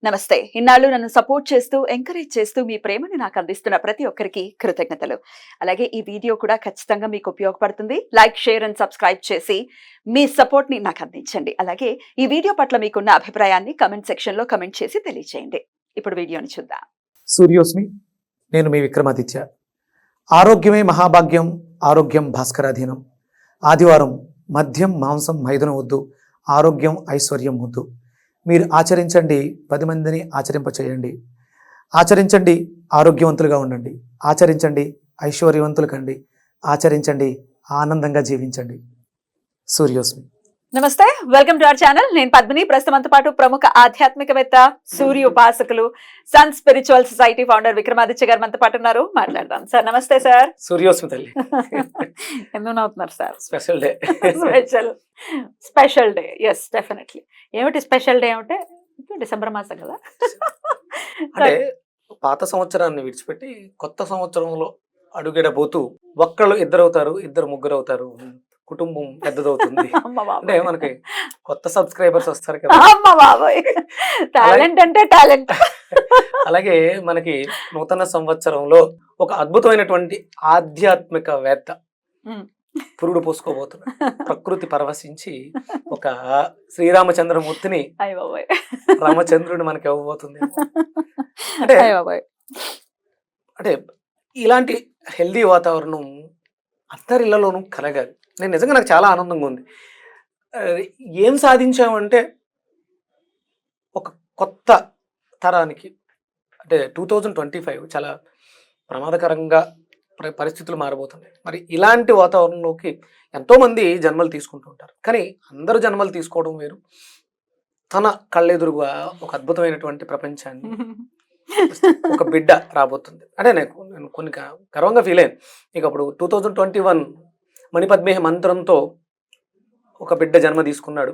నమస్తే. ఇన్నాళ్ళు నన్ను సపోర్ట్ చేస్తూ, ఎంకరేజ్ చేస్తూ మీ ప్రేమని నాకు అందిస్తున్న ప్రతి ఒక్కరికి కృతజ్ఞతలు. అలాగే ఈ వీడియో కూడా ఖచ్చితంగా మీకు ఉపయోగపడుతుంది. లైక్, షేర్ అండ్ సబ్స్క్రైబ్ చేసి మీ సపోర్ట్‌ని నాకు అందించండి. అలాగే ఈ వీడియో పట్ల మీకున్న అభిప్రాయాన్ని కామెంట్ సెక్షన్‌లో కామెంట్ చేసి తెలియజేయండి. ఇప్పుడు వీడియోని చూద్దాం. సూర్యోస్మి, నేను మీ విక్రమాదిత్య. ఆరోగ్యమే మహాభాగ్యం, ఆరోగ్యం భాస్కరాధీనం. ఆదివారం మద్యం, మాంసం, మైదనం వద్దు, ఆరోగ్యం ఐశ్వర్యం వద్దు. మీరు ఆచరించండి, 10 మందిని ఆచరింపచేయండి. ఆచరించండి, ఆరోగ్యవంతులుగా ఉండండి. ఆచరించండి, ఐశ్వర్యవంతులు కండి. ఆచరించండి, ఆనందంగా జీవించండి. సూర్యోస్మి. నమస్తే, వెల్కమ్ టు అవర్ ఛానల్. నేను పద్మిని. ప్రస్తుతంతో పాటు ప్రముఖ ఆధ్యాత్మికవేత్త, సూర్య ఉపాసకులు, Sun Spiritual Society founder Vikramaditya గారు మనతో పాటు ఉన్నారు. మాట్లాడదాం. సార్ నమస్తే. సార్ సూర్యోస్మి తల్లి. ఎందుకు నవ్వుతున్నారు sir? Special day. Special day. Yes, definitely. ఏమిటి స్పెషల్ డే అంటే? డిసెంబర్ మాసం కదా. అంటే పాత సంవత్సరాన్ని విడిచిపెట్టి కొత్త సంవత్సరంలో అడుగెడబోతూ ఒక్కళ్ళు ఇద్దరు ముగ్గురు అవుతారు, కుటుంబం పెద్దదవుతుంది. అంటే మనకి కొత్త సబ్స్క్రైబర్స్ వస్తారు కదా. టాలెంట్ అంటే టాలెంట్. అలాగే మనకి నూతన సంవత్సరంలో ఒక అద్భుతమైనటువంటి ఆధ్యాత్మికవేత్త పురుడు పోసుకోబోతున్నాడు. ప్రకృతి పరవశించి ఒక శ్రీరామచంద్రమూర్తిని, రామచంద్రుని మనకి ఇవ్వబోతుంది. అంటే ఇలాంటి హెల్దీ వాతావరణం అందరిళ్లలోనూ కలగాలి. నేను నిజంగా నాకు చాలా ఆనందంగా ఉంది. ఏం సాధించామంటే ఒక కొత్త తరానికి, అంటే 2025 చాలా ప్రమాదకరంగా పరిస్థితులు మారబోతున్నాయి. మరి ఇలాంటి వాతావరణంలోకి ఎంతోమంది జన్మలు తీసుకుంటూ ఉంటారు. కానీ అందరూ జన్మలు తీసుకోవడం వేరు. తన కళ్ళెదురుగా ఒక అద్భుతమైనటువంటి ప్రపంచాన్ని, ఒక బిడ్డ రాబోతుంది. అంటే నేను కొన్ని గర్వంగా ఫీల్ అయ్యాను. ఇక అప్పుడు 2021 మణిపద్మేహ మంత్రంతో ఒక బిడ్డ జన్మ తీసుకున్నాడు.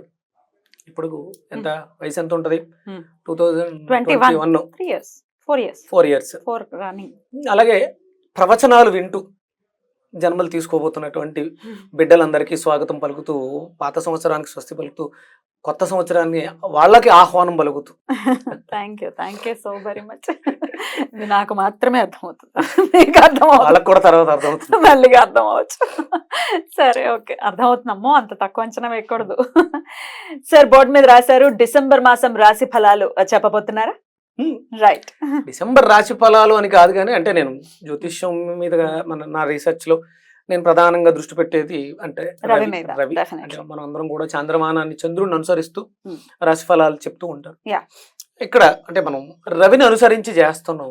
ఇప్పుడు ఎంత వయసు ఎంత ఉంటది? 2021 4 ఇయర్స్. అలాగే ప్రవచనాలు వింటూ జన్మలు తీసుకోబోతున్నటువంటి బిడ్డలందరికీ స్వాగతం పలుకుతూ, పాత సంవత్సరానికి స్వస్తి పలుకుతూ, కొత్త సంవత్సరాన్ని వాళ్ళకి ఆహ్వానం పలుకుతూ. Thank you so very much. ఇది నాకు మాత్రమే అర్థమవుతుంది, మీకు అర్థం వాళ్ళకి కూడా తర్వాత అర్థమవుతుంది, మళ్ళీగా అర్థం అవ్వచ్చు. సరే, ఓకే, అర్థమవుతుందమ్మో, అంత తక్కువ అంచనా వేయకూడదు. సార్, బోర్డు మీద రాశారు డిసెంబర్ మాసం రాశి ఫలాలు చెప్పబోతున్నారా? రైట్. డిసెంబర్ రాశి ఫలాలు అని కాదు, కానీ అంటే నేను జ్యోతిష్యం మీద నా రీసెర్చ్ లో నేను ప్రధానంగా దృష్టి పెట్టేది అంటే రవి. అంటే మనం అందరం కూడా చంద్రమానాన్ని, చంద్రుడిని అనుసరిస్తూ రాశి ఫలాలు చెప్తూ ఉంటారు. ఇక్కడ అంటే మనం రవిని అనుసరించి చేస్తున్నాం.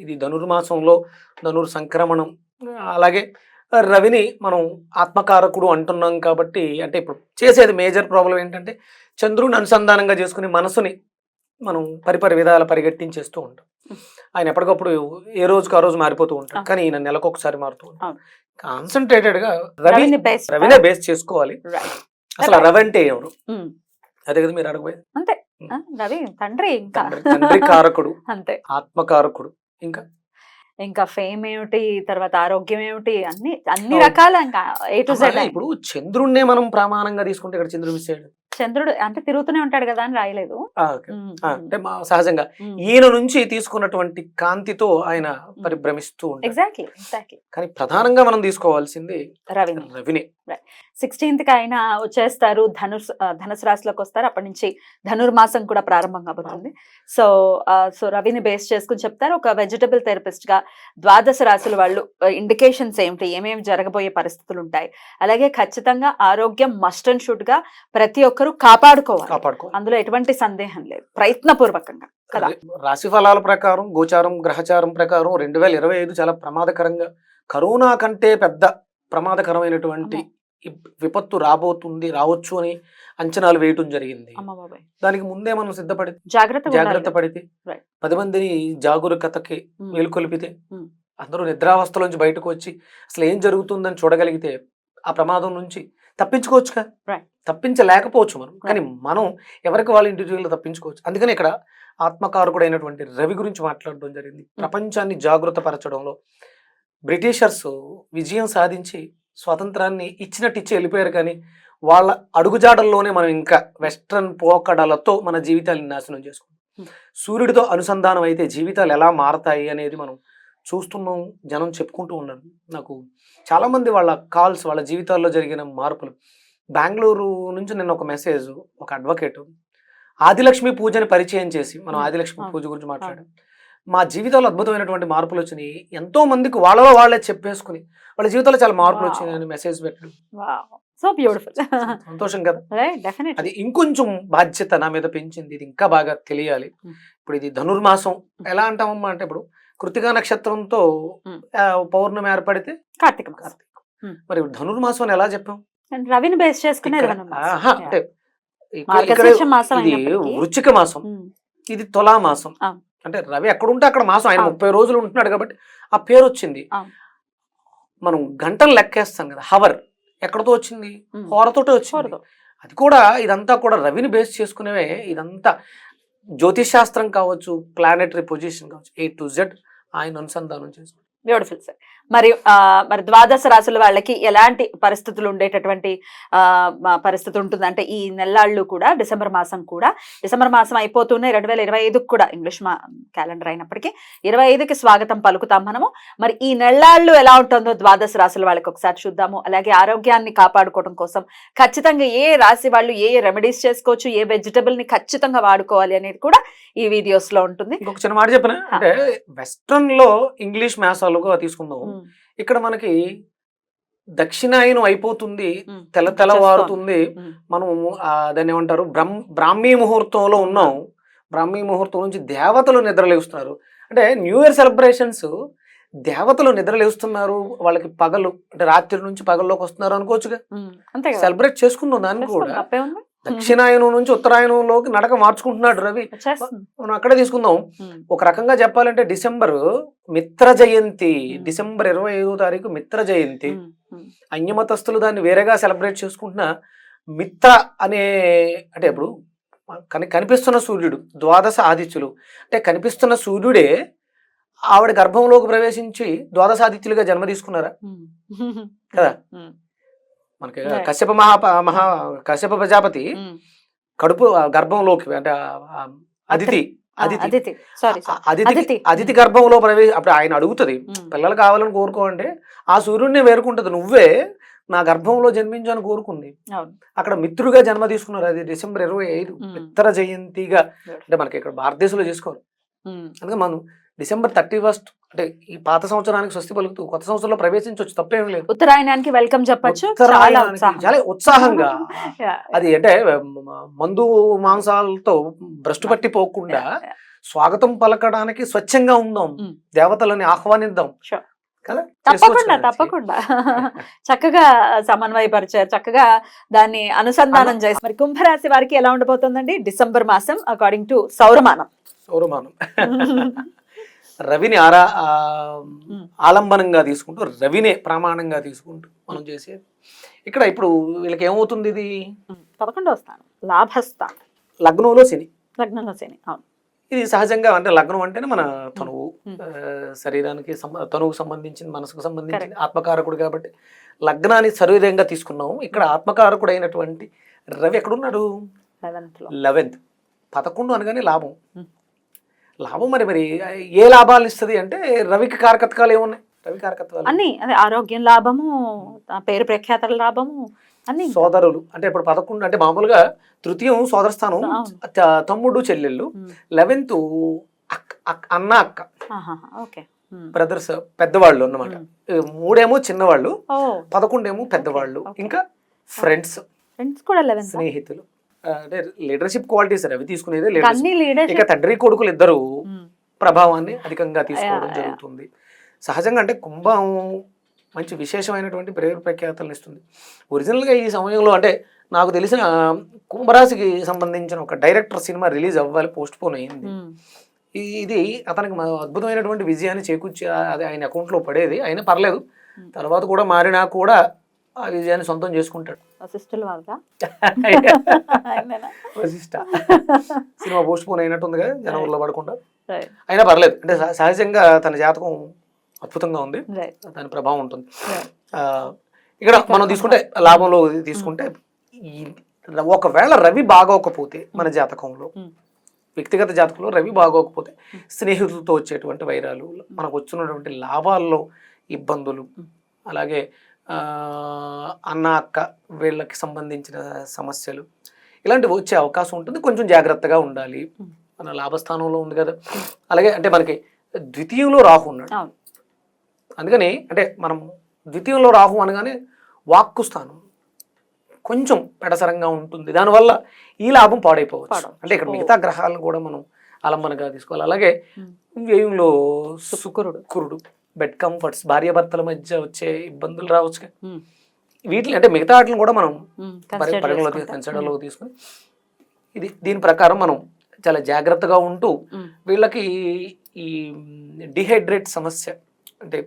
ఇది ధనుర్మాసంలో ధనుర్ సంక్రమణం. అలాగే రవిని మనం ఆత్మకారకుడు అంటున్నాం కాబట్టి, అంటే ఇప్పుడు చేసేది మేజర్ ప్రాబ్లం ఏంటంటే చంద్రుడిని అనుసంధానంగా చేసుకుని మనసుని మనం పరిపరి విధాల పరిగెట్టించేస్తూ ఉంటాం. ఆయన ఎప్పటికప్పుడు ఏ రోజుకు ఆ రోజు మారిపోతూ ఉంటాం, కానీ ఈయన నెలకొకసారి మారుతూ ఉంటాం. కాన్సన్ట్రేటెడ్ గా రవినే బేస్ చేసుకోవాలి. అసలు రవి అంటే ఎవరు? అదే కదా మీరు అడగబోయేది. అంతే, రవి తండ్రి, తండ్రి కారకుడు, అంతే, ఆత్మకారకుడు. ఇంకా ఫేమ్ ఏమిటి, తర్వాత ఆరోగ్యం ఏమిటి, అన్ని రకాల ఏ టు జెడ్. ఇప్పుడు చంద్రుడినే మనం ప్రమాణంగా తీసుకుంటే ఇక్కడ చంద్రుడు మిస్ అయ్యాడు. చంద్రుడు అంటే తిరుగుతూనే ఉంటాడు కదా అని రాయలేదు. అంటే సహజంగా ఈయన నుంచి తీసుకున్నటువంటి కాంతితో ఆయన పరిభ్రమిస్తూ ఉంటాడు. ఎగ్జాక్ట్లీ. కానీ ప్రధానంగా మనం తీసుకోవాల్సింది రవిని. 16th కి ఆయన వచ్చేస్తారు, ధనుసు రాశిలోకి వస్తారు. అప్పటి నుంచి ధనుర్మాసం కూడా ప్రారంభం కాబోతుంది. సో రవిని బేస్ చేసుకుని చెప్తారు. ఒక వెజిటబుల్ థెరపిస్ట్ గా 12 రాశుల వాళ్ళు ఇండికేషన్స్ ఏమిటి, ఏమేమి జరగబోయే పరిస్థితులు ఉంటాయి, అలాగే ఖచ్చితంగా ఆరోగ్యం మస్ట్ అండ్ షుడ్ గా ప్రతి ఒక్కరూ కాపాడుకోవాలి. అందులో ఎటువంటి సందేహం లేదు, ప్రయత్నపూర్వకంగా కదా. రాశి ఫలాల ప్రకారం, గోచారం గ్రహచారం ప్రకారం 2025 చాలా ప్రమాదకరంగా, కరోనా కంటే పెద్ద ప్రమాదకరమైనటువంటి విపత్తు రావచ్చు అని అంచనాలు వేయటం జరిగింది. దానికి ముందే మనం సిద్ధపడి జాగ్రత్త పడితే, 10 మందిని జాగరూకతకి మేలుకొల్పితే, అందరూ నిద్రావస్థలోంచి బయటకు వచ్చి అసలు ఏం జరుగుతుందని చూడగలిగితే ఆ ప్రమాదం నుంచి తప్పించుకోవచ్చుగా. తప్పించలేకపోవచ్చు మనం, కానీ మనం ఎవరికి వాళ్ళ ఇండివిజువల్ తప్పించుకోవచ్చు. అందుకని ఇక్కడ ఆత్మకారకుడైనటువంటి రవి గురించి మాట్లాడడం జరిగింది. ప్రపంచాన్ని జాగృత పరచడంలో బ్రిటిషర్స్ విజయం సాధించి స్వాతంత్రాన్ని ఇచ్చినట్టు ఇచ్చి వెళ్ళిపోయారు, కానీ వాళ్ళ అడుగుజాడల్లోనే మనం ఇంకా వెస్ట్రన్ పోకడలతో మన జీవితాన్ని నాశనం చేసుకుంటాం. సూర్యుడితో అనుసంధానం అయితే జీవితాలు ఎలా మారతాయి అనేది మనం చూస్తున్నాం, జనం చెప్పుకుంటూ ఉన్నారు. నాకు చాలామంది వాళ్ళ కాల్స్, వాళ్ళ జీవితాల్లో జరిగిన మార్పులు. బెంగళూరు నుంచి నిన్న ఒక మెసేజ్, ఒక అడ్వకేట్ ఆదిలక్ష్మి పూజని పరిచయం చేసి, మనం ఆదిలక్ష్మి పూజ గురించి మాట్లాడాం. మా జీవితాల్లో అద్భుతమైనటువంటి మార్పులు వచ్చినాయి, ఎంతో మందికి వాళ్ళలో వాళ్ళే చెప్పేసుకుని వాళ్ళ జీవితాల్లో చాలా మార్పులు వచ్చినాయి అని మెసేజ్ పెట్టడం సో బ్యూటిఫుల్. సంతోషం కదా. అది ఇంకొంచెం బాధ్యత నా మీద పెంచింది, ఇది ఇంకా బాగా తెలియాలి. ఇప్పుడు ఇది ధనుర్మాసం ఎలా అంటామమ్మా అంటే, ఇప్పుడు కృతికా నక్షత్రంతో పౌర్ణమి ఏర్పడితే కార్తీక. మరి ధనుర్మాసం అని ఎలా చెప్పాం? రవిని బేస్ చేసుకునే అంటే వృచ్చిక మాసం, ఇది తులా మాసం. అంటే రవి ఎక్కడుంటే అక్కడ మాసం, ఆయన 30 రోజులు ఉంటున్నాడు కాబట్టి ఆ పేరు వచ్చింది. మనం గంటలు లెక్కేస్తాం కదా, హవర్ ఎక్కడతో వచ్చింది? హోరతోటే వచ్చింది. అది కూడా ఇదంతా కూడా రవిని బేస్ చేసుకునేవే. ఇదంతా జ్యోతిష్ శాస్త్రం కావచ్చు, ప్లానెటరీ పొజిషన్ కావచ్చు, A to Z ఆయన అనుసంధానం చేసుకుంటాం. Beautiful sir. మరి ద్వాదశ రాశుల వాళ్ళకి ఎలాంటి పరిస్థితులు ఉండేటటువంటి పరిస్థితి ఉంటుంది అంటే, ఈ నెల్లాళ్ళు కూడా డిసెంబర్ మాసం అయిపోతూనే 2025 కూడా ఇంగ్లీష్ క్యాలెండర్ అయినప్పటికీ 25కి స్వాగతం పలుకుతాం మనము. మరి ఈ నెల్లాళ్ళు ఎలా ఉంటుందో ద్వాదశ రాశుల వాళ్ళకి ఒకసారి చూద్దాము. అలాగే ఆరోగ్యాన్ని కాపాడుకోవడం కోసం ఖచ్చితంగా ఏ రాశి వాళ్ళు ఏ రెమెడీస్ చేసుకోవచ్చు, ఏ వెజిటబుల్ ని ఖచ్చితంగా వాడుకోవాలి అనేది కూడా ఈ వీడియోస్ లో ఉంటుంది. ఇంకొక చిన్న మాట చెప్పిన అంటే, వెస్ట్రన్ లో ఇంగ్లీష్ మాసాలుగా తీసుకుందాం, ఇక్కడ మనకి దక్షిణాయనం అయిపోతుంది, తెల్లవారుతుంది, మనం దాన్ని ఏమంటారు బ్రాహ్మీ ముహూర్తంలో ఉన్నాం. బ్రాహ్మీ ముహూర్తం నుంచి దేవతలు నిద్రలేస్తున్నారు. అంటే న్యూ ఇయర్ సెలబ్రేషన్స్ దేవతలు నిద్రలేస్తున్నారు, వాళ్ళకి పగలు అంటే రాత్రి నుంచి పగల్లోకి వస్తున్నారు అనుకోవచ్చుగా. సెలబ్రేట్ చేసుకుందాం దాన్ని కూడా. దక్షిణాయనం నుంచి ఉత్తరాయణంలోకి నడక మార్చుకుంటున్నాడు రవి. మనం అక్కడే తీసుకుందాం. ఒక రకంగా చెప్పాలంటే డిసెంబర్ మిత్ర జయంతి, డిసెంబర్ 25వ తారీఖు మిత్ర జయంతి. అన్యమతస్థులు దాన్ని వేరేగా సెలబ్రేట్ చేసుకుంటున్నా మిత్ర అనే, అంటే ఇప్పుడు కనిపిస్తున్న సూర్యుడు, ద్వాదశ ఆదిత్యులు అంటే కనిపిస్తున్న సూర్యుడే ఆవిడ గర్భంలోకి ప్రవేశించి ద్వాదశ ఆదిత్యులుగా జన్మ తీసుకున్నారా కదా. మనకి కశ్యప ప్రజాపతి కడుపు గర్భంలోకి అంటే అదితి గర్భంలో అప్పుడు ఆయన అడుగుతుంది, పిల్లలు కావాలని కోరుకోండి, ఆ సూర్యుడిని వేరుకుంటది, నువ్వే నా గర్భంలో జన్మించని కోరుకుంది. అక్కడ మిత్రుగా జన్మ తీసుకున్నారు. అది డిసెంబర్ 25 మిత్ర జయంతిగా, అంటే మనకి ఇక్కడ భారతదేశంలో చేసుకోరు. అందుకే మనం డిసెంబర్ 31 అంటే ఈ పాత సంవత్సరానికి స్వస్తి పలుకుతూ కొత్త సంవత్సరంలో ప్రవేశించవచ్చు, తప్పేం లేదు. ఉత్తరాయణానికి వెల్కమ్ చెప్పొచ్చు చాలా ఉత్సాహంగా. అది అంటే మందు మాంసాలతో భ్రష్టు పట్టిపోకుండా స్వాగతం పలకడానికి స్వచ్ఛంగా ఉందాం, దేవతలని ఆహ్వానిద్దాం కదా. తప్పకుండా చక్కగా సమన్వయపరిచారు, చక్కగా దాన్ని అనుసంధానం చేసి. మరి కుంభరాశి వారికి ఎలా ఉండబోతుందండి డిసెంబర్ మాసం అకార్డింగ్ టు సౌరమానం? రవిని ఆలంబనంగా తీసుకుంటూ, రవినే ప్రమాణంగా తీసుకుంటూ మనం చేసేది. ఇక్కడ ఇప్పుడు వీళ్ళకి ఏమవుతుంది, ఇది 11వ స్థానం, లాభస్థానం, లగ్నంలో శని. ఇది సహజంగా అంటే లగ్నం అంటేనే మన తనువు, శరీరానికి తనువుకు సంబంధించింది, మనసుకు సంబంధించింది, ఆత్మకారకుడు కాబట్టి లగ్నాన్ని శరీరంగా తీసుకున్నాము. ఇక్కడ ఆత్మకారకుడు అయినటువంటి రవి ఎక్కడున్నాడు? 11th. 11 అనగానే లాభం. మరి ఏ లాభాలు ఇస్తుంది అంటే, రవికి కారకత్వాలు ఏమున్నాయి? రవి కారకత్వాలు అన్ని అదే ఆరోగ్యం లాభము, పేరు ప్రఖ్యాతల లాభము, అన్ని. సోదరులు అంటే ఇప్పుడు 11 అంటే మామూలుగా తృతీయం సోదర స్థానం, తమ్ముడు చెల్లెళ్ళు. 11th అన్న అక్క, బ్రదర్స్, పెద్దవాళ్ళు అన్నమాట. 3 చిన్నవాళ్ళు, 11 పెద్దవాళ్ళు, ఇంకా ఫ్రెండ్స్ కూడా, స్నేహితులు. అంటే లీడర్షిప్ క్వాలిటీస్ అవి తీసుకునేది. ఇక తండ్రి కొడుకులు ఇద్దరు ప్రభావాన్ని అధికంగా తీసుకోవడం జరుగుతుంది. సహజంగా అంటే కుంభం మంచి విశేషమైనటువంటి పేరు ప్రఖ్యాతలను ఇస్తుంది. ఒరిజినల్గా ఈ సమయంలో అంటే నాకు తెలిసిన కుంభరాశికి సంబంధించిన ఒక డైరెక్టర్ సినిమా రిలీజ్ అవ్వాలి, పోస్ట్ పోన్ అయింది. ఇది అతనికి అద్భుతమైనటువంటి విజయాన్ని చేకూర్చి అది ఆయన అకౌంట్లో పడేది. అయినా పర్లేదు, తర్వాత కూడా మారినా కూడా ఆ విజయాన్ని సొంతం చేసుకుంటాడు. సినిమా పోస్ట్ పోన్ అయినట్టుందిగా, జనవరిలో పడకుండా. అయినా పర్లేదు, అంటే సహజంగా తన జాతకం అద్భుతంగా ఉంది, దాని ప్రభావం ఉంటుంది. ఇక్కడ మనం తీసుకుంటే లాభంలో తీసుకుంటే, ఒకవేళ రవి బాగోకపోతే మన జాతకంలో వ్యక్తిగత జాతకంలో రవి బాగోకపోతే స్నేహితులతో వచ్చేటువంటి వైరాలు, మనకు వచ్చినటువంటి లాభాల్లో ఇబ్బందులు, అలాగే అన్న అక్క వీళ్ళకి సంబంధించిన సమస్యలు ఇలాంటివి వచ్చే అవకాశం ఉంటుంది. కొంచెం జాగ్రత్తగా ఉండాలి. మన లాభస్థానంలో ఉంది కదా, అలాగే అంటే మనకి ద్వితీయంలో రాహు ఉన్నాడు. అందుకని అంటే మనం ద్వితీయంలో రాహు అనగానే వాక్కు స్థానం కొంచెం పెడసరంగా ఉంటుంది. దానివల్ల ఈ లాభం పాడైపోవచ్చు. అంటే ఇక్కడ మిగతా గ్రహాలను కూడా మనం ఆలంబనగా తీసుకోవాలి. అలాగే వ్యయంలో శుక్రుడు, బెడ్ కంఫర్ట్స్, భార్యాభర్తల మధ్య వచ్చే ఇబ్బందులు రావచ్చు. వీటిని అంటే మిగతా వాటిని కూడా మనం పరిగణలోకి తీసుకుని దీని ప్రకారం మనం చాలా జాగ్రత్తగా ఉంటూ వీళ్ళకి ఈ డిహైడ్రేట్ సమస్య అంటే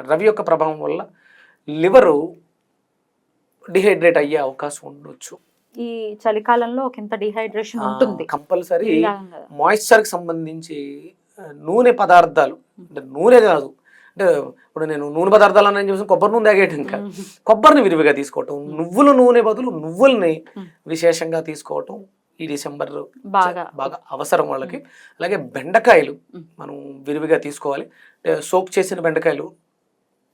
రవి యొక్క ప్రభావం వల్ల లివరు డిహైడ్రేట్ అయ్యే అవకాశం ఉండొచ్చు. ఈ చలికాలంలో ఒకంత డిహైడ్రేషన్ ఉంటుంది. కంపల్సరీ మాయిశ్చర్కి సంబంధించి నూనె పదార్థాలు, అంటే నూనె కాదు, అంటే ఇప్పుడు నేను నూనె పదార్థాలు అని చెప్పేసి కొబ్బరి నూనె తాగేయటం ఇంకా, కొబ్బరిని విరివిగా తీసుకోవటం, నువ్వుల నూనె బదులు నువ్వుల్ని విశేషంగా తీసుకోవటం ఈ డిసెంబర్ బాగా అవసరం వాళ్ళకి. అలాగే బెండకాయలు మనం విరివిగా తీసుకోవాలి. సోక్ చేసిన బెండకాయలు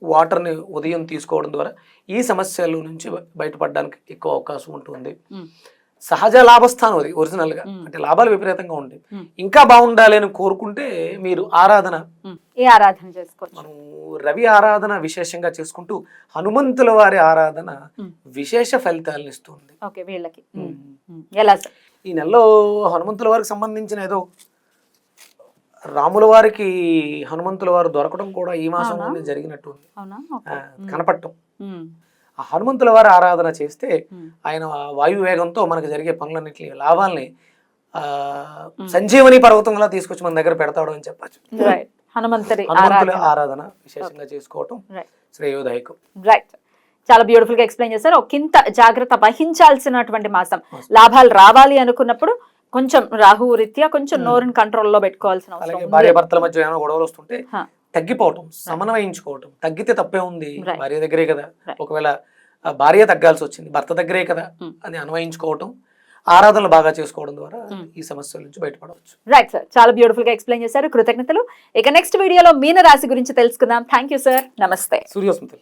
వాటర్ని ఉదయం తీసుకోవడం ద్వారా ఈ సమస్యల నుంచి బయటపడడానికి ఎక్కువ అవకాశం ఉంటుంది. సహజ లాభస్థానం అది ఒరిజినల్గా, అంటే లాభాలు విపరీతంగా ఉంటాయి. ఇంకా బాగుండాలి అని కోరుకుంటే మీరు ఆరాధన చేసుకోవచ్చు. మనం రవి ఆరాధన విశేషంగా చేసుకుంటూ హనుమంతుల వారి ఆరాధన విశేష ఫలితాలను ఇస్తుంది. ఈ నెలలో హనుమంతుల వారికి సంబంధించిన ఏదో రాముల వారికి హనుమంతుల వారు దొరకడం కూడా ఈ మాసంలోనే జరిగినట్టు కనపడటం. ఆ హనుమంతుల వారి ఆరాధన చేస్తే ఆయన వాయువేగంతో మనకు జరిగే పనులన్నింటినీ లాభాలని సంజీవని పర్వతంలా తీసుకొచ్చి మన దగ్గర పెడతాడు అని చెప్పచ్చు. హనుమంతుల ఆరాధన విశేషంగా చేసుకోవటం శ్రేయోదాయకం. రైట్, చాలా బ్యూటిఫుల్ గా ఎక్స్ప్లెయిన్ చేశారు. ఒకంత జాగ్రత్త వహించాల్సినటువంటి మాసం. లాభాలు రావాలి అనుకున్నప్పుడు కొంచెం రాహు రీత్యా కొంచెం నోరుని కంట్రోల్లో పెట్టుకోవాల్సిన అవసరం. భార్య భర్తల మధ్య ఏమైనా గొడవలు వస్తుంటే తగ్గిపోవటం, సమన్వయించుకోవటం. తగ్గితే తప్పే ఉంది, భార్య దగ్గరే కదా. ఒకవేళ భార్య తగ్గాల్సి వచ్చింది, భర్త దగ్గరే కదా అని అన్వయించుకోవటం, ఆరాధనలు బాగా చేసుకోవడం ద్వారా ఈ సమస్యల నుంచి బయటపడవచ్చు. రైట్ సార్, చాలా బ్యూటిఫుల్ గా ఎక్స్ప్లెయిన్ చేశారు. కృతజ్ఞతలు. ఇక నెక్స్ట్ వీడియోలో మీన రాశి గురించి తెలుసుకుందాం. Thank you sir. నమస్తే. సూర్యోస్మితలు.